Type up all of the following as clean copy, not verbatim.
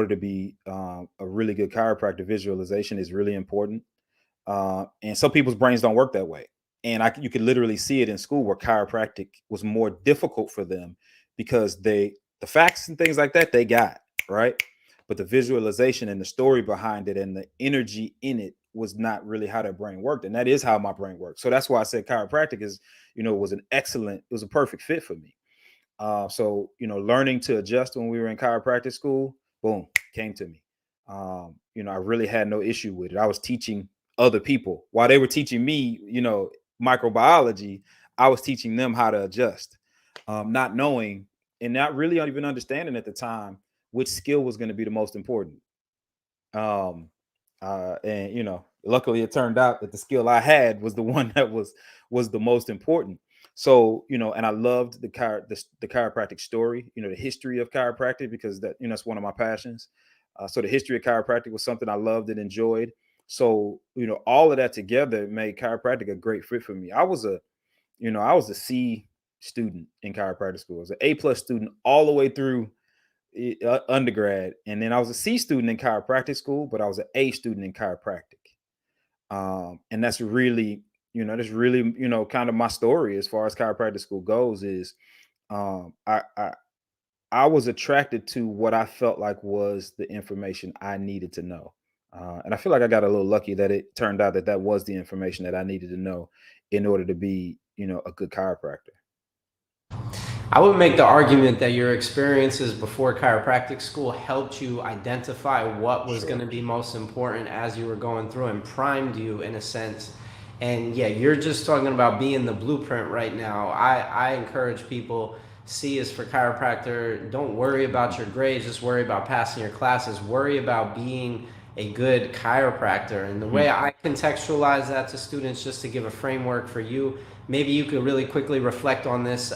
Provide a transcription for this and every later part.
order to be a really good chiropractor, visualization is really important. And some people's brains don't work that way. And you could literally see it in school where chiropractic was more difficult for them because the facts and things like that they got right, but the visualization and the story behind it and the energy in it was not really how their brain worked, and that is how my brain works. So that's why I said chiropractic is, was an excellent, it was a perfect fit for me. So learning to adjust when we were in chiropractic school, boom, came to me. I really had no issue with it. I was teaching other people while they were teaching me, microbiology. I was teaching them how to adjust, not knowing and not really even understanding at the time which skill was going to be the most important. Um, and luckily it turned out that the skill I had was the one that was the most important. So and I loved the chiropractic story, the history of chiropractic, because that's one of my passions. So the history of chiropractic was something I loved and enjoyed. So all of that together made chiropractic a great fit for me. I was a C student in chiropractic school. I was an A+ student all the way through undergrad, and then I was a C student in chiropractic school, but I was an A student in chiropractic. And that's really kind of my story as far as chiropractic school goes. Is um, I, I I was attracted to what I felt like was the information I needed to know, and I feel like I got a little lucky that it turned out that that was the information that I needed to know in order to be a good chiropractor. I would make the argument that your experiences before chiropractic school helped you identify what was going Sure. to be most important as you were going through and primed you in a sense. And yeah, you're just talking about being the blueprint right now. I encourage people, C is for chiropractor. Don't worry about your grades, just worry about passing your classes. Worry about being a good chiropractor. And the Mhm. way I contextualize that to students, just to give a framework for you, maybe you could really quickly reflect on this.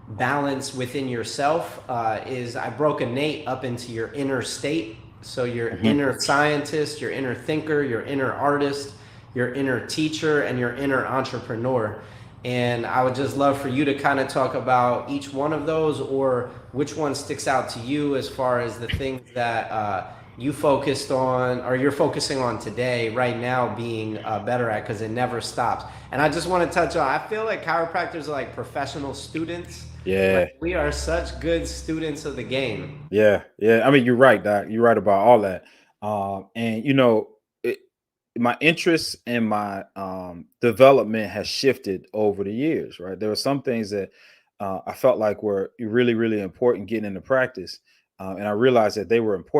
Balance within yourself is I broke innate up into your inner state. So your Mhm. inner scientist, your inner thinker, your inner artist, your inner teacher, and your inner entrepreneur. And I would just love for you to kind of talk about each one of those, or which one sticks out to you as far as the things that you focused on or you're focusing on today, right now, being better at, because it never stops. And I just want to touch on, I feel like chiropractors are like professional students. Like Yeah. we are such good students of the game. Yeah. I mean, you're right, Doc. You're right about all that. And it, my interests and my development has shifted over the years. Right, there were some things that I felt like were really, really important getting into practice, and I realized that they were important